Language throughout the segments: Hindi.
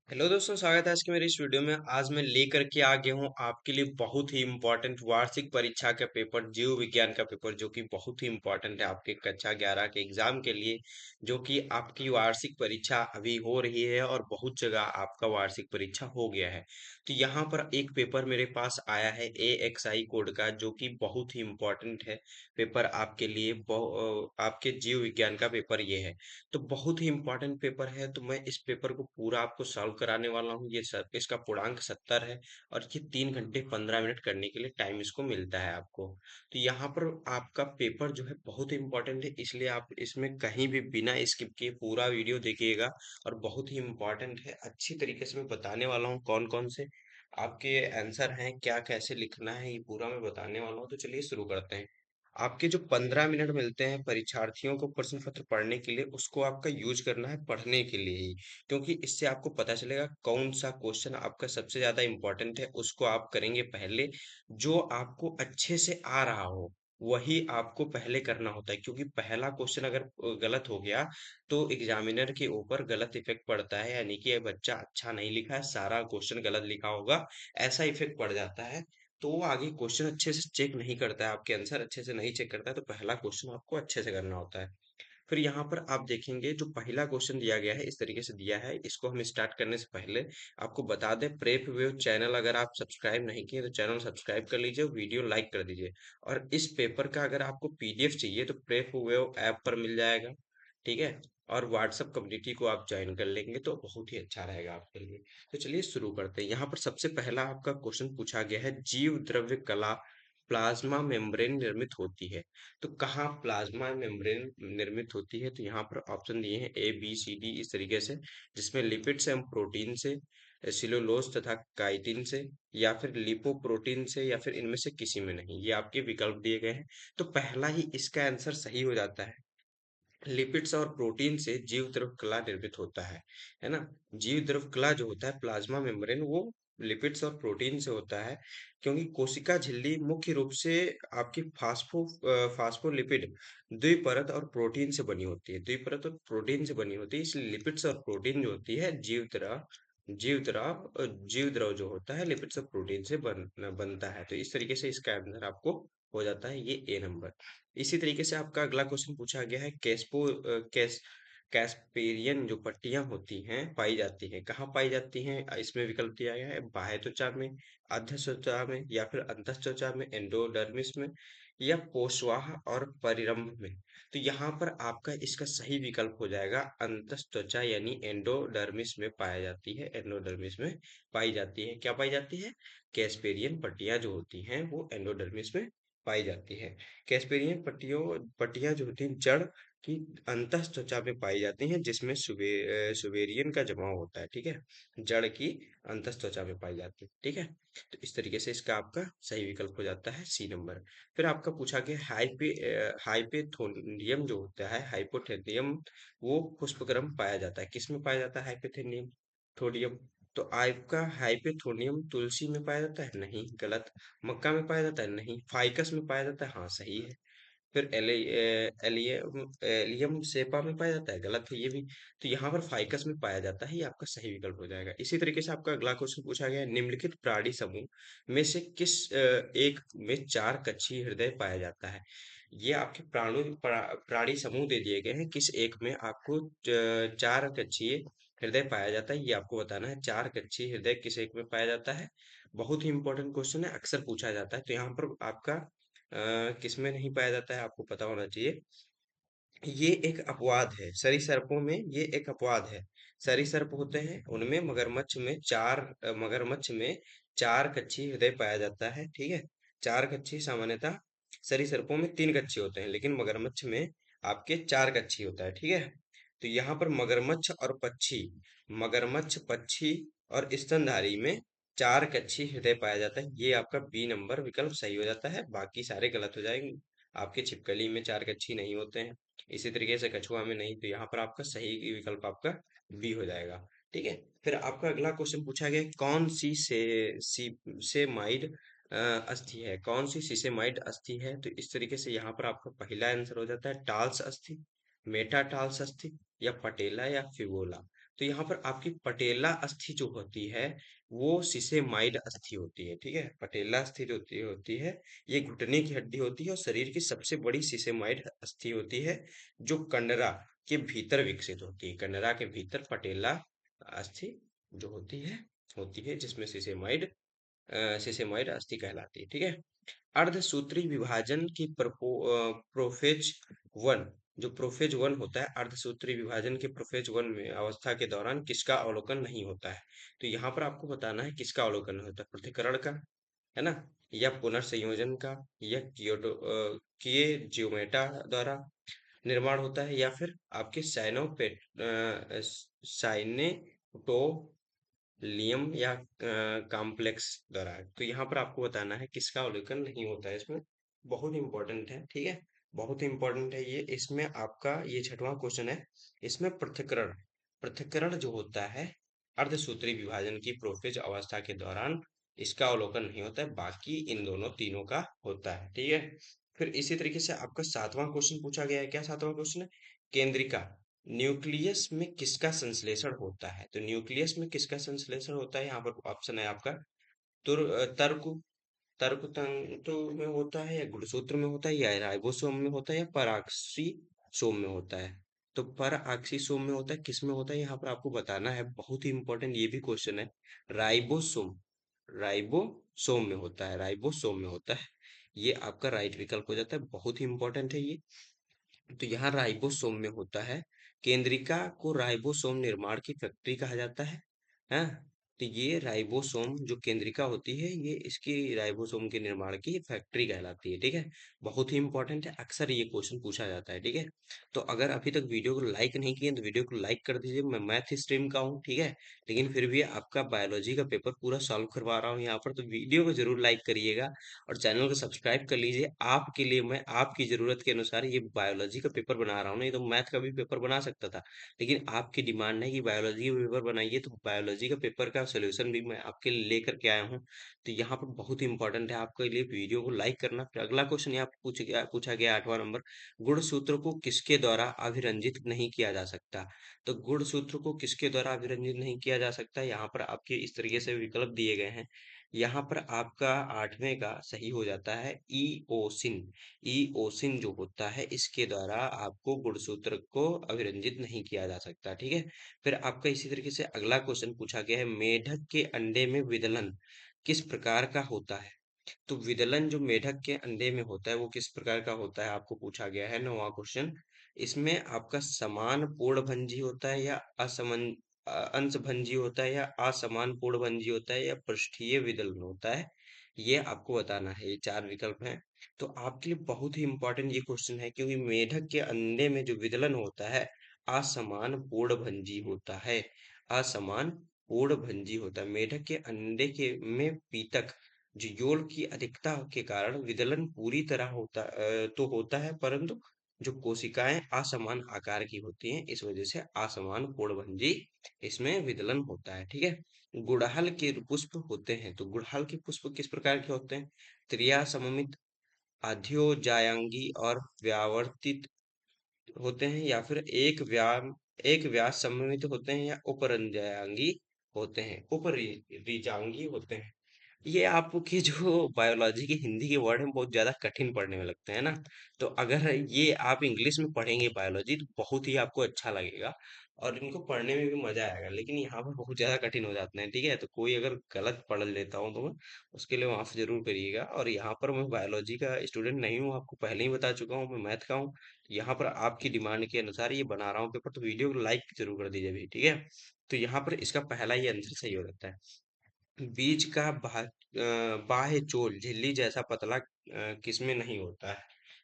हेलो दोस्तों, स्वागत है आज के मेरे इस वीडियो में। आज मैं लेकर के आ गया हूँ आपके लिए बहुत ही इम्पोर्टेंट वार्षिक परीक्षा का पेपर, जीव विज्ञान का पेपर, जो कि बहुत ही इम्पोर्टेंट है आपके कक्षा 11 के एग्जाम के लिए। जो कि आपकी वार्षिक परीक्षा अभी हो रही है और बहुत जगह आपका वार्षिक परीक्षा हो गया है। तो यहाँ पर एक पेपर मेरे पास आया है AXI कोड का, जो कि बहुत ही इम्पोर्टेंट है पेपर आपके लिए। आपके जीव विज्ञान का पेपर ये है। तो बहुत ही इम्पोर्टेंट पेपर है, तो मैं इस पेपर को पूरा आपको सॉल्व कराने वाला हूँ। ये सर इसका पूर्णांक 70 है और ये 3 घंटे 15 मिनट करने के लिए टाइम इसको मिलता है आपको। तो यहाँ पर आपका पेपर जो है बहुत ही इम्पोर्टेंट है, इसलिए आप इसमें कहीं भी बिना स्किप किए पूरा वीडियो देखिएगा। और बहुत ही इम्पोर्टेंट है, अच्छी तरीके से मैं बताने वाला हूँ कौन कौन से आपके आंसर हैं, क्या कैसे लिखना है, ये पूरा मैं बताने वाला हूँ। तो चलिए शुरू करते हैं। आपके जो 15 मिनट मिलते हैं परीक्षार्थियों को प्रश्न पत्र पढ़ने के लिए, उसको आपका यूज करना है पढ़ने के लिए ही। क्योंकि इससे आपको पता चलेगा कौन सा क्वेश्चन आपका सबसे ज्यादा इम्पोर्टेंट है, उसको आप करेंगे पहले। जो आपको अच्छे से आ रहा हो वही आपको पहले करना होता है, क्योंकि पहला क्वेश्चन अगर गलत हो गया तो एग्जामिनर के ऊपर गलत इफेक्ट पड़ता है, यानी कि ये बच्चा अच्छा नहीं लिखा है, सारा क्वेश्चन गलत लिखा होगा, ऐसा इफेक्ट पड़ जाता है। तो वो आगे क्वेश्चन अच्छे से चेक नहीं करता है, आपके आंसर अच्छे से नहीं चेक करता है। तो पहला क्वेश्चन आपको अच्छे से करना होता है। फिर यहाँ पर आप देखेंगे जो पहला क्वेश्चन दिया गया है, इस तरीके से दिया है। इसको हम स्टार्ट करने से पहले आपको बता दें, प्रेप वेव चैनल अगर आप सब्सक्राइब नहीं किए तो चैनल सब्सक्राइब कर लीजिए, वीडियो लाइक कर दीजिए। और इस पेपर का अगर आपको PDF चाहिए तो प्रेप वेव ऐप पर मिल जाएगा, ठीक है। और व्हाट्सएप कम्युनिटी को आप ज्वाइन कर लेंगे तो बहुत ही अच्छा रहेगा आपके लिए। तो चलिए शुरू करते हैं। यहाँ पर सबसे पहला आपका क्वेश्चन पूछा गया है, जीव द्रव्य कला प्लाज्मा मेम्ब्रेन निर्मित होती है। तो कहाँ प्लाज्मा मेम्ब्रेन निर्मित होती है? तो यहाँ पर ऑप्शन दिए हैं ABCD इस तरीके से, जिसमें लिपिड्स एवं प्रोटीन से, सिलुलोज तथा काइटिन से, या फिर लिपोप्रोटीन से, या फिर इनमें से किसी में नहीं। ये आपके विकल्प दिए गए हैं। तो पहला ही इसका आंसर सही हो जाता है। लिपिड्स और प्रोटीन से जीव द्रव कला निर्मित होता है ना। जीव द्रव कला जो होता है प्लाज्मा मेम्ब्रेन, वो लिपिड्स और प्रोटीन से होता है। क्योंकि कोशिका झिल्ली मुख्य रूप से आपकी फास्फोलिपिड द्विपरत और प्रोटीन से बनी होती है, द्विपरत और प्रोटीन से बनी होती है। इसलिए लिपिड्स और प्रोटीन जो होती है जीव द्रव जो होता है लिपिड्स और प्रोटीन से बनता है। तो इस तरीके से इसका आंसर आपको हो जाता है ये A नंबर। इसी तरीके से आपका अगला क्वेश्चन पूछा गया है, कैस्पेरियन जो पट्टियां होती हैं पाई जाती हैं, कहाँ पाई जाती हैं? इसमें विकल्प दिया गया है, बाह्य त्वचा में, अधः त्वचा में, या फिर अंतः त्वचा में, एंडोडर्मिस में, या पोषवाह और परिरंभ में। तो यहाँ पर आपका इसका सही विकल्प हो जाएगा अंतः त्वचा, यानी एंडोडर्मिस में पाया जाती है, एंडोडर्मिस में पाई जाती है। क्या पाई जाती है? कैस्पेरियन पट्टियां जो होती हैं वो एंडोडर्मिस में पाई जाती है। कैस्पेरियन पट्टियां जो होती हैं जड़ की अंतः त्वचा में पाई जाती हैं, जिसमें सुवेरियन का जमाव होता है, ठीक है। जड़ की अंतः त्वचा में पाई जाती है, ठीक है। तो इस तरीके से इसका आपका सही विकल्प हो जाता है C नंबर। फिर आपका पूछा गया हाइपेथोनियम जो होता है, हाइपोथेनियम, वो पुष्पक्रम पाया जाता है, किसमें पाया जाता है हाइपेथेनियम थोडियम? तो आपका हाइपेथोनियम तुलसी में पाया जाता है, नहीं, गलत। मक्का में पाया जाता है, नहीं। फाइकस में पाया जाता है, हाँ सही है। फिर एलियम सेपा में पाया जाता है, गलत है ये भी। तो यहाँ पर फाइकस में पाया जाता है, ये आपका सही विकल्प हो जाएगा। इसी तरीके से आपका अगला क्वेश्चन पूछा गया है, निम्नलिखित प्राणी समूह में से किस एक में चार कक्षीय हृदय पाया जाता है? ये आपके प्राणी समूह दे दिए गए हैं, किस एक में आपको चार कक्षीय हृदय पाया जाता है, ये आपको बताना है। चार कक्षीय हृदय किस एक में पाया जाता है? बहुत ही इंपॉर्टेंट क्वेश्चन है, अक्सर पूछा जाता है। तो यहाँ पर आपका किसमें नहीं पाया जाता है आपको पता होना चाहिए। ये एक अपवाद है सरीसृपों में, ये एक अपवाद है। सरीसृप होते हैं उनमें मगरमच्छ में चार कच्छी हृदय पाया जाता है, ठीक है। चार कच्छी सामान्यतः सरीसृपों में तीन कच्छी होते हैं, लेकिन मगरमच्छ में आपके चार कच्छी होता है, ठीक है। तो यहाँ पर मगरमच्छ पक्षी और स्तनधारी में चार कच्छी हृदय पाया जाता है, ये आपका B नंबर विकल्प सही हो जाता है, बाकी सारे गलत हो जाएंगे। आपके छिपकली में चार कच्छी नहीं होते हैं, इसी तरीके से कछुआ में नहीं। तो यहाँ पर आपका सही विकल्प आपका B हो जाएगा, ठीक है। फिर आपका अगला क्वेश्चन पूछा गया है, कौन सी सेमाइड अस्थि है? कौन सी सिसेमाइड अस्थि है? तो इस तरीके से यहाँ पर आपका पहला आंसर हो जाता है टाल्स अस्थि, मेटाटाल्स अस्थि, या पटेला, या फिबोला। तो यहाँ पर आपकी पटेला अस्थि जो होती है वो सिसेमाइड अस्थि होती है। ठीक है, पटेला अस्थि जो होती है ये घुटने की हड्डी होती है और शरीर की सबसे बड़ी सिसेमाइड अस्थि होती है, जो कंडरा के भीतर विकसित होती है। कंडरा के भीतर पटेला अस्थि जो होती है जिसमें सिसेमाइड अस्थि कहलाती है। ठीक है, अर्धसूत्री विभाजन की प्रोफेज वन, जो प्रोफेज वन होता है, अर्धसूत्री विभाजन के प्रोफेज वन में अवस्था के दौरान किसका अवलोकन नहीं होता है? तो यहाँ पर आपको बताना है किसका अवलोकन होता है, पृथक्करण का, है ना, या पुनर्संयोजन का, या किए जियोमेटा द्वारा निर्माण होता है, या फिर आपके साइनेटोलियम या कॉम्प्लेक्स द्वारा। तो यहाँ पर आपको बताना है किसका अवलोकन नहीं होता है इसमें। बहुत इंपॉर्टेंट है, ठीक है, बहुत इंपॉर्टेंट है ये। इसमें आपका ये छठवां क्वेश्चन है। इसमें पृथक्करण, पृथक्करण जो होता है अर्धसूत्री विभाजन की प्रोफेज अवस्था के दौरान इसका अवलोकन नहीं होता है, बाकी इन दोनों तीनों का होता है। ठीक है, फिर इसी तरीके से आपका सातवां क्वेश्चन पूछा गया है। क्या सातवां क्वेश्चन है? केंद्रिका, न्यूक्लियस में किसका संश्लेषण होता है? तो न्यूक्लियस में किसका संश्लेषण होता है? यहाँ पर ऑप्शन है आपका तर्क तर्क तंतु में होता है, या गुणसूत्र में होता है, या राइबोसोम में होता है, या पराक्सीसोम में होता है। तो पराक्सीसोम में होता है, किस में होता है यहाँ पर आपको बताना है। बहुत ही इंपॉर्टेंट ये भी क्वेश्चन है। राइबोसोम, राइबोसोम में होता है, राइबोसोम में होता है। ये आपका राइट विकल्प हो जाता है, बहुत ही इंपॉर्टेंट है ये। तो यहाँ राइबोसोम में होता है। केंद्रिका को राइबोसोम निर्माण की फैक्ट्री कहा जाता है। हाँ, तो ये राइबोसोम जो केंद्रिका होती है ये इसकी राइबोसोम के निर्माण की फैक्ट्री कहलाती है। ठीक है, बहुत ही इंपॉर्टेंट है, अक्सर ये क्वेश्चन पूछा जाता है। ठीक है, तो अगर अभी तक वीडियो को लाइक नहीं किए तो वीडियो को लाइक कर दीजिए। मैं मैथ स्ट्रीम का हूँ, ठीक है, लेकिन फिर भी आपका बायोलॉजी का पेपर पूरा सॉल्व करवा रहा हूँ यहाँ पर, तो वीडियो को जरूर लाइक करिएगा और चैनल को सब्सक्राइब कर लीजिए। आपके लिए मैं आपकी ज़रूरत के अनुसार ये बायोलॉजी का पेपर बना रहा हूँ, नहीं तो मैथ का भी पेपर बना सकता था, लेकिन आपकी डिमांड है कि बायोलॉजी का पेपर बनाइए, तो बायोलॉजी का पेपर का सोल्यूशन भी मैं आपके लिए लेकर के आया हूँ। तो यहाँ पर बहुत ही इंपॉर्टेंट है आपके लिए वीडियो को लाइक करना। फिर अगला क्वेश्चन यहाँ पूछा गया 8वां नंबर, गुणसूत्र को किसके द्वारा अभिरंजित नहीं किया जा सकता? तो गुणसूत्र को किसके द्वारा अभिरंजित नहीं किया जा सकता? यहाँ पर आपके इस तरीके से विकल्प दिए गए हैं। यहाँ पर आपका 8वें का सही हो जाता है ईओसिन। ईओसिन जो होता है इसके द्वारा आपको गुणसूत्र को अभिरंजित नहीं किया जा सकता। ठीक है, फिर आपका इसी तरीके से अगला क्वेश्चन पूछा गया है, मेढक के अंडे में विदलन किस प्रकार का होता है? तो विदलन जो मेढक के अंडे में होता है वो किस प्रकार का होता है आपको पूछा गया है, 9वां क्वेश्चन। इसमें आपका समान पूर्णभंजी होता है, या अंशभंजी होता है, या असमान पूर्णभंजी होता है, या पृष्ठीय विदलन होता है? ये आपको बताना है, ये चार विकल्प हैं। तो आपके लिए बहुत ही इंपॉर्टेंट ये क्वेश्चन है, क्योंकि मेढक के अंडे में जो विदलन होता है असमान पूर्णभंजी होता है, असमान पूर्णभंजी होता है। मेढक के अंडे के में पीतक जो योल की अधिकता के कारण विदलन पूरी तरह तो होता है, परंतु जो कोशिकाएं असमान आकार की होती हैं, इस वजह से असमान पूर्णभंजी इसमें विदलन होता है। ठीक है, गुड़हल के पुष्प होते हैं, तो गुड़हल के पुष्प किस प्रकार के होते हैं? त्रिया सममित, अध्योजायांगी और व्यावर्तित होते हैं, या फिर एक व्यास सममित होते हैं, या उपरंजायांगी होते हैं, उपरिजांगी होते हैं। ये आपके जो बायोलॉजी के हिंदी के वर्ड हैं बहुत ज्यादा कठिन पढ़ने में लगते हैं ना, तो अगर ये आप इंग्लिश में पढ़ेंगे बायोलॉजी तो बहुत ही आपको अच्छा लगेगा और इनको पढ़ने में भी मजा आएगा, लेकिन यहाँ पर बहुत ज्यादा कठिन हो जाते हैं। ठीक है, तो कोई अगर गलत पढ़ लेता हूँ तो मैं उसके लिए माफ जरूर करिएगा। और यहाँ पर मैं बायोलॉजी का स्टूडेंट नहीं हूँ, आपको पहले ही बता चुका हूँ, मैं मैथ का हूँ। यहाँ पर आपकी डिमांड के अनुसार ये बना रहा हूँ पेपर, तो वीडियो को लाइक जरूर कर दीजिए भी। ठीक है, तो यहाँ पर इसका पहला ही आंसर सही हो जाता है। बीज का बाह्य चोल झिल्ली जैसा पतला किसमें नहीं होता है?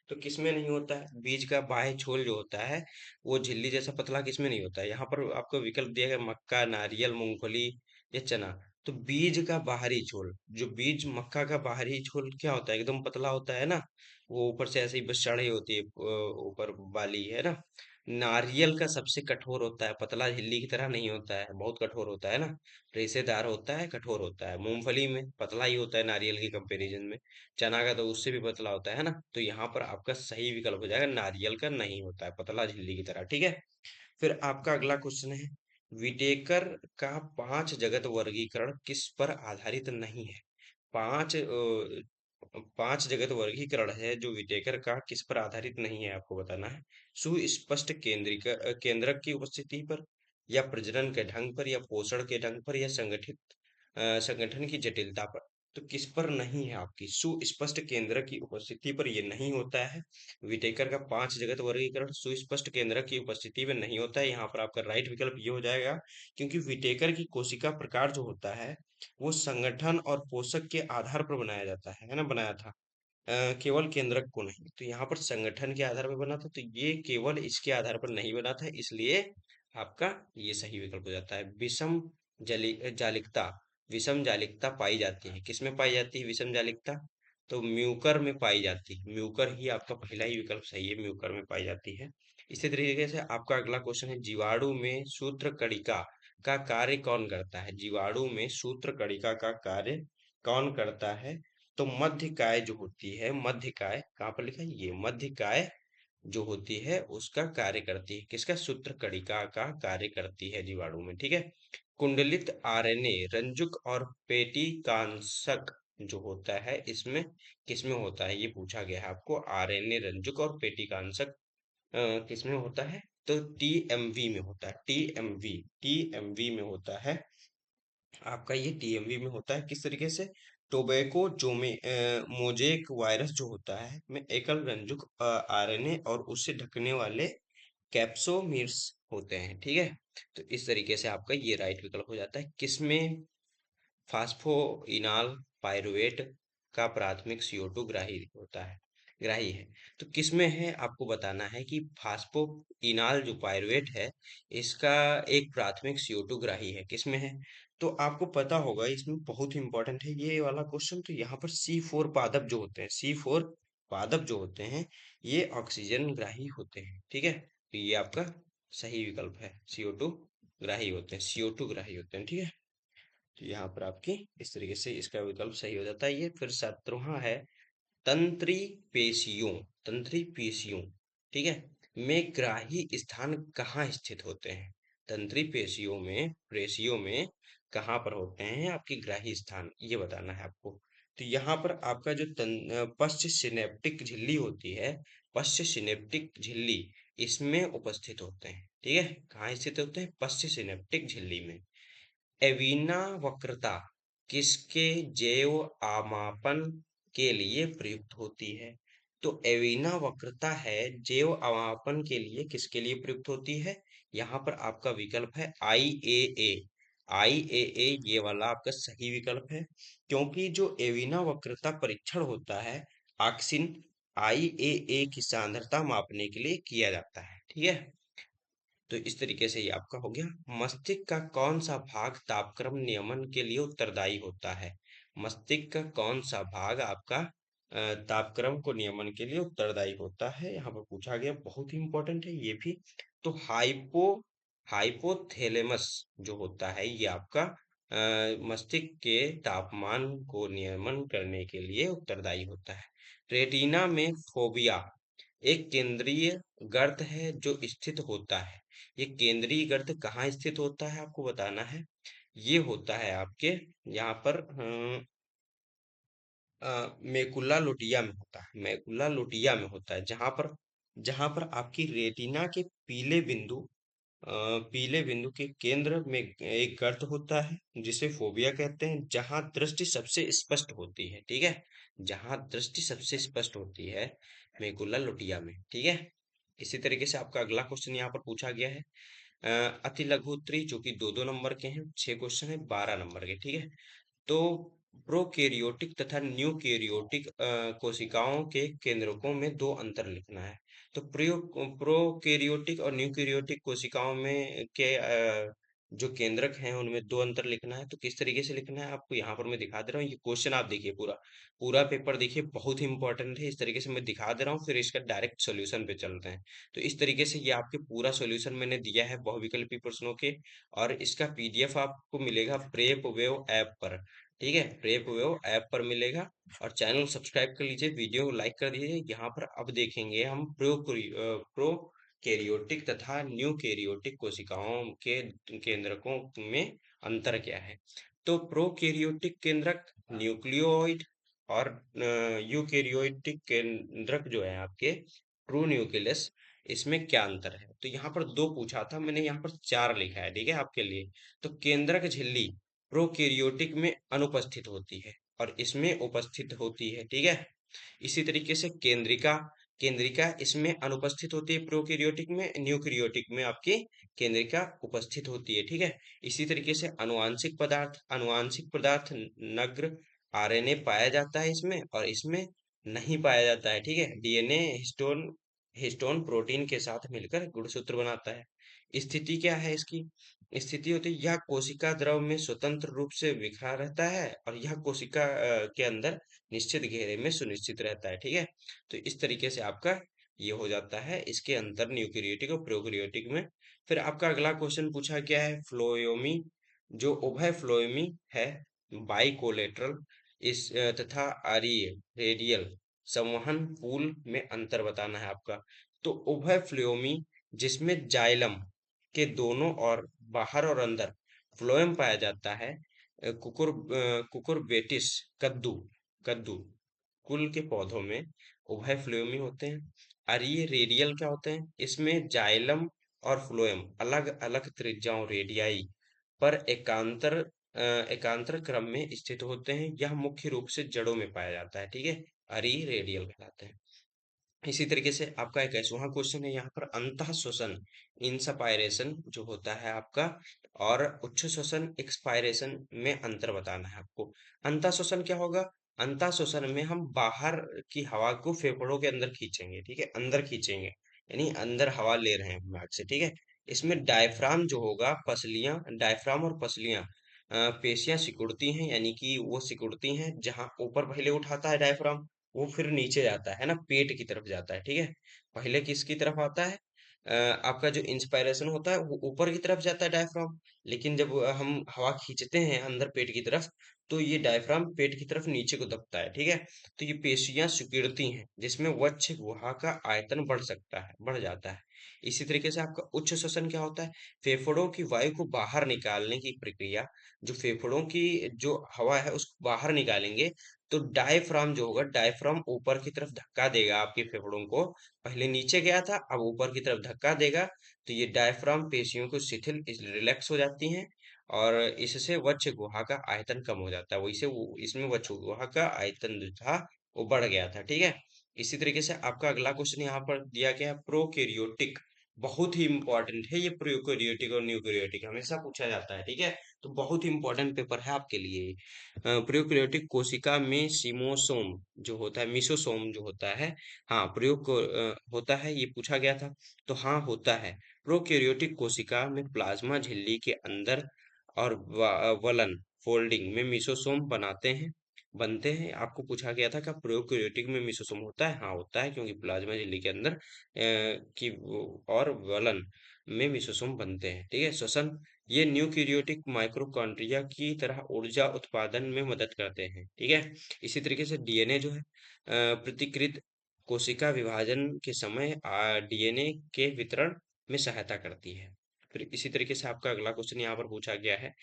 तो किसमें नहीं होता है बीज का बाह्य छोल जो होता है वो झिल्ली जैसा पतला किसमें नहीं होता है? यहाँ पर आपको विकल्प दिया गया, मक्का, नारियल, मूंगफली या चना। तो बीज का बाहरी छोल, जो बीज मक्का का बाहरी छोल क्या होता है? एकदम पतला होता है ना, वो ऊपर से ऐसे ही बस चढ़ी होती है, ऊपर वाली है ना। नारियल का सबसे कठोर होता है, पतला झिल्ली की तरह नहीं होता है, बहुत कठोर होता है ना, रेशेदार होता है, कठोर होता है। मूंगफली में पतला ही होता है नारियल के कंपैरिजन में। चना का तो उससे भी पतला होता है ना। तो यहाँ पर आपका सही विकल्प हो जाएगा, नारियल का नहीं होता है पतला झिल्ली की तरह। ठीक है, फिर आपका अगला क्वेश्चन है, विटेकर का 5 जगत वर्गीकरण किस पर आधारित नहीं है? 5 5 जगत वर्गीकरण है जो विटेकर का किस पर आधारित नहीं है, आपको बताना है। सुस्पष्ट केंद्रक की उपस्थिति पर, या प्रजनन के ढंग पर, या पोषण के ढंग पर, या संगठन की जटिलता पर। तो किस पर नहीं है? आपकी सुस्पष्ट केंद्र की उपस्थिति पर ये नहीं होता है। विटेकर का 5 जगत वर्गीकरण सुस्पष्ट केंद्र की उपस्थिति में नहीं होता है। यहाँ पर आपका राइट विकल्प ये हो जाएगा, क्योंकि विटेकर की कोशिका प्रकार जो होता है वो संगठन और पोषक के आधार पर बनाया जाता है ना, बनाया था। केवल केंद्रक को नहीं। तो यहाँ पर संगठन के आधार पर बना था, तो ये केवल इसके आधार पर नहीं बना था, इसलिए आपका ये सही विकल्प हो जाता है। जालिकता, विषम जालिकता पाई जाती है, किसमें पाई जाती है विषम जालिकता? तो म्यूकर में पाई जाती है। म्यूकर ही आपका पहला ही विकल्प सही है, म्यूकर में पाई जाती है। इसी तरीके से आपका अगला क्वेश्चन है, जीवाणु में सूत्र कणिका का कार्य कौन करता है? जीवाणु में सूत्र कणिका का कार्य कौन करता है? तो मध्यकाय जो होती है, मध्यकाय कहाँ पर लिखा है? ये मध्यकाय जो होती है उसका कार्य करती है। किसका? सूत्र कणिका का कार्य करती है जीवाणु में, ठीक है। कुंडलित आरएनए रंजुक और पेटिकांशक जो होता है इसमें किसमें होता है, ये पूछा गया है आपको। आरएनए रंजुक और पेटिकांशक किसमें होता है? तो टीएमवी में होता है। टीएमवी में होता है आपका, ये टीएमवी में होता है। किस तरीके से? टोबैको मोजेक वायरस जो होता है में एकल रंजुक आरएनए और उससे ढकने वाले कैप्सोमीर्स होते हैं, ठीक है। तो इस तरीके से आपका ये राइट विकल्प हो जाता है। किसमें फास्फोइनाल पायरुवेट का प्राथमिक CO2 ग्राही होता है, ग्राही है? तो किसमें है आपको बताना है कि फास्फोइनाल जो पायरुवेट है इसका एक प्राथमिक CO2 ग्राही है, किसमें है? तो आपको पता होगा, इसमें बहुत इंपॉर्टेंट है ये वाला क्वेश्चन। तो यहाँ पर C4 पादप जो होते हैं, C4 पादप जो होते हैं ये ऑक्सीजन ग्राही होते हैं, ठीक है। तो ये आपका सही विकल्प है, CO2 ग्राही होते हैं, CO2 ग्राही होते हैं, ठीक है। तो यहाँ पर आपकी इस तरीके से इसका विकल्प सही हो जाता है ये। फिर 17वां है, तंत्री पेशियों, तंत्री पेशियों, ठीक है, में ग्राही स्थान कहाँ स्थित होते हैं? तंत्री पेशियों में कहाँ पर होते हैं आपकी ग्राही स्थान, ये बताना है आपको। तो यहाँ पर आपका जो पश्च सिनेप्टिक झिल्ली होती है, पश्च सिनेप्टिक झिल्ली इसमें उपस्थित होते हैं, ठीक है। कहाँ स्थित होते हैं? पश्च सिनेप्टिक झिल्ली में। एवीना वक्रता किसके जैव अवमापन के लिए प्रयुक्त होती है? तो एवीना वक्रता है जैव अवमापन के लिए किसके लिए प्रयुक्त होती है? यहाँ पर आपका विकल्प है IAA। IAA ये वाला आपका सही विकल्प है, क्योंकि जो एवीना वक्रता परीक्षण होता है ऑक्सिन IAA की सांद्रता मापने के लिए किया जाता है, ठीक है। तो इस तरीके से ये आपका हो गया। मस्तिष्क का कौन सा भाग तापक्रम नियमन के लिए उत्तरदायी होता है? मस्तिष्क का कौन सा भाग आपका तापक्रम को नियमन के लिए उत्तरदायी होता है, यहाँ पर पूछा गया, बहुत ही इंपॉर्टेंट है ये भी। तो हाइपोथैलेमस जो होता है ये आपका मस्तिष्क के तापमान को नियमन करने के लिए उत्तरदायी होता है। रेटिना में फोबिया एक केंद्रीय गर्त है जो स्थित होता है। ये केंद्रीय गर्त कहाँ स्थित होता है आपको बताना है। ये होता है आपके यहाँ पर मेकुला लोटिया में होता है, मेकुला लोटिया में होता है, जहां पर आपकी रेटिना के पीले बिंदु के केंद्र में एक गर्त होता है जिसे फोबिया कहते हैं, जहां दृष्टि सबसे स्पष्ट होती है, ठीक है। जहां दृष्टि सबसे स्पष्ट होती है मेकुला लोटिया में, ठीक है। इसी तरीके से आपका अगला क्वेश्चन यहाँ पर पूछा गया है, अति लघु उत्तरी जो कि 2-2 नंबर के हैं, 6 क्वेश्चन है 12 नंबर के, ठीक है। तो प्रोकैरियोटिक तथा न्यूकैरियोटिक कोशिकाओं के केंद्रकों में दो अंतर लिखना है। तो प्रोकैरियोटिक और न्यूकैरियोटिक कोशिकाओं में के जो केंद्रक हैं उनमें दो अंतर लिखना है। तो किस तरीके से लिखना है आपको यहाँ पर मैं दिखा दे रहा हूँ। ये क्वेश्चन आप देखिए, पूरा पूरा पेपर देखिए, बहुत ही इंपॉर्टेंट है। इस तरीके से मैं दिखा दे रहा हूँ, फिर इसका डायरेक्ट सॉल्यूशन पे चलते हैं। तो इस तरीके से ये आपके पूरा सॉल्यूशन मैंने दिया है बहुविकल्पी प्रश्नों के, और इसका PDF आपको मिलेगा प्रेप वेव ऐप पर, ठीक है। प्रेप वेव ऐप पर मिलेगा। और चैनल सब्सक्राइब कर लीजिए, वीडियो को लाइक कर दीजिए। यहाँ पर अब देखेंगे हम प्रो कैरियोटिक तथा न्यूकैरियोटिक कोशिकाओं के केंद्रकों में अंतर क्या है? तो प्रोकैरियोटिक केंद्रक न्यूक्लियोइड और यूकैरियोटिक केंद्रक जो है आपके ट्रू न्यूक्लियस, इसमें क्या अंतर है? तो यहाँ पर दो पूछा था, मैंने यहाँ पर चार लिखा है, ठीक है आपके लिए। तो केंद्रक झिल्ली प्रोकैरियोटिक में अनुपस्थित होती है और इसमें उपस्थित होती है, ठीक है। इसी तरीके से केंद्रिका केंद्रिका इसमें अनुपस्थित होती है प्रोकैरियोटिक में, न्यूक्लियोटिक में आपकी केंद्रिका उपस्थित होती है, ठीक है। इसी तरीके से अनुवांशिक पदार्थ नग्र आरएनए पाया जाता है इसमें, और इसमें नहीं पाया जाता है, ठीक है। डीएनए हिस्टोन हिस्टोन प्रोटीन के साथ मिलकर गुणसूत्र बनाता है। स्थिति क्या है इसकी? स्थिति होती है यह कोशिका द्रव में स्वतंत्र रूप से बिखरा रहता है और यह कोशिका के अंदर निश्चित घेरे में सुनिश्चित रहता है, ठीक है। तो इस तरीके से आपका ये हो जाता है इसके अंतर न्यूक्लियोटिक और प्रोकैरियोटिक में। फिर आपका अगला क्वेश्चन पूछा गया है फ्लोएमी, जो उभय फ्लोएमी है, बाइकोलेटरल इस तथा आरीय रेडियल संवहन पूल में अंतर बताना है आपका। तो उभय फ्लोएमी जिसमें जाइलम के दोनों और बाहर और अंदर फ्लोएम पाया जाता है। कुकुरबेटिस कद्दू कद्दू कुल के पौधों में उभय फ्लोएमी होते हैं। अरीय रेडियल क्या होते हैं? इसमें जाइलम और फ्लोएम अलग अलग त्रिज्याओं रेडियाई पर एकांतर क्रम में स्थित होते हैं। यह मुख्य रूप से जड़ों में पाया जाता है, ठीक है। अरीय रेडियल कहलाते हैं। इसी तरीके से आपका 21वां क्वेश्चन है यहाँ पर अंतः श्वसन इंसपायरेशन जो होता है आपका, और उच्च श्वसन एक्सपायरेशन में अंतर बताना है आपको। अंतः श्वसन क्या होगा? अंतः श्वसन में हम बाहर की हवा को फेफड़ों के अंदर खींचेंगे, ठीक है, अंदर खींचेंगे, यानी अंदर हवा ले रहे हैं नाक से, ठीक है। इसमें डायफ्राम जो होगा, पसलियां, डायफ्राम और पसलियां पेशियां सिकुड़ती हैं, यानी कि वो सिकुड़ती हैं जहां ऊपर पहले उठाता है डायफ्राम, वो फिर नीचे जाता है ना, पेट की तरफ जाता है, ठीक है। पहले किसकी तरफ आता है? आपका जो इंस्पायरेशन होता है वो ऊपर की तरफ जाता है डायफ्राम, लेकिन जब हम हवा खींचते हैं अंदर पेट की तरफ, तो ये डायफ्राम पेट की तरफ नीचे को दबता है, ठीक है। तो ये पेशियां सिकुड़ती हैं जिसमें वक्ष गुहा का आयतन बढ़ सकता है, बढ़ जाता है। इसी तरीके से आपका उच्च श्वसन क्या होता है? फेफड़ों की वायु को बाहर निकालने की प्रक्रिया, जो फेफड़ों की जो हवा है उसको बाहर निकालेंगे, तो डायफ्राम जो होगा, डायफ्राम ऊपर की तरफ धक्का देगा आपके फेफड़ों को। पहले नीचे गया था, अब ऊपर की तरफ धक्का देगा, तो ये डायफ्राम पेशियों को शिथिल रिलैक्स हो जाती हैं, और इससे वक्ष गुहा का आयतन कम हो जाता है। वैसे वो इसमें वक्ष गुहा का आयतन जो था वो बढ़ गया था, ठीक है। इसी तरीके से आपका अगला क्वेश्चन यहाँ पर दिया गया है प्रोकैरियोटिक, बहुत ही इंपॉर्टेंट है ये। प्रोकैरियोटिक और न्यूकैरियोटिक हमेशा पूछा जाता है, ठीक है। तो बहुत ही इंपॉर्टेंट पेपर है आपके लिए। प्रोकैरियोटिक कोशिका में सीमोसोम जो होता है, मिसोसोम जो होता है, हाँ होता है, ये पूछा गया था। तो हाँ होता है। प्रोकैरियोटिक कोशिका में प्लाज्मा झिल्ली के अंदर और वलन फोल्डिंग में मिसोसोम बनते हैं। आपको पूछा गया था क्या प्रोकैरियोटिक में मिसोसोम होता है? हाँ होता है, क्योंकि प्लाज्मा झिल्ली के अंदर और वलन में मिसोसोम बनते हैं, ठीक है। श्वसन, ये न्यूक्लियोटिक माइटोकॉन्ड्रिया की तरह ऊर्जा उत्पादन में मदद करते हैं, ठीक है। इसी तरीके से डीएनए जो है प्रतिकृत कोशिका विभाजन के समय डीएनए के वितरण में सहायता करती है। फिर इसी तरीके से आपका अगला क्वेश्चन यहाँ पर पूछा गया है,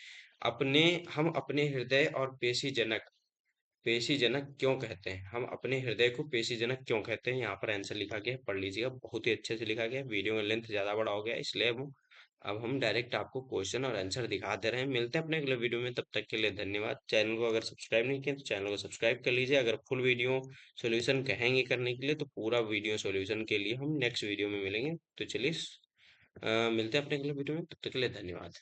अपने हम अपने हृदय और पेशीजनक क्यों कहते हैं? हम अपने हृदय को पेशीजनक क्यों कहते हैं? यहाँ पर आंसर लिखा गया है, पढ़ लीजिएगा, बहुत ही अच्छे से लिखा गया है। वीडियो में लेंथ ज्यादा बड़ा हो गया है, इसलिए अब हम डायरेक्ट आपको क्वेश्चन और आंसर दिखा दे रहे हैं। मिलते हैं अपने अगले वीडियो में, तब तक के लिए धन्यवाद। चैनल को अगर सब्सक्राइब नहीं किया तो चैनल को सब्सक्राइब कर लीजिए। अगर फुल वीडियो सॉल्यूशन कहेंगे करने के लिए तो पूरा वीडियो सॉल्यूशन के लिए हम नेक्स्ट वीडियो में मिलेंगे। तो चलिए मिलते हैं अपने अगले वीडियो में, तब तक के लिए धन्यवाद।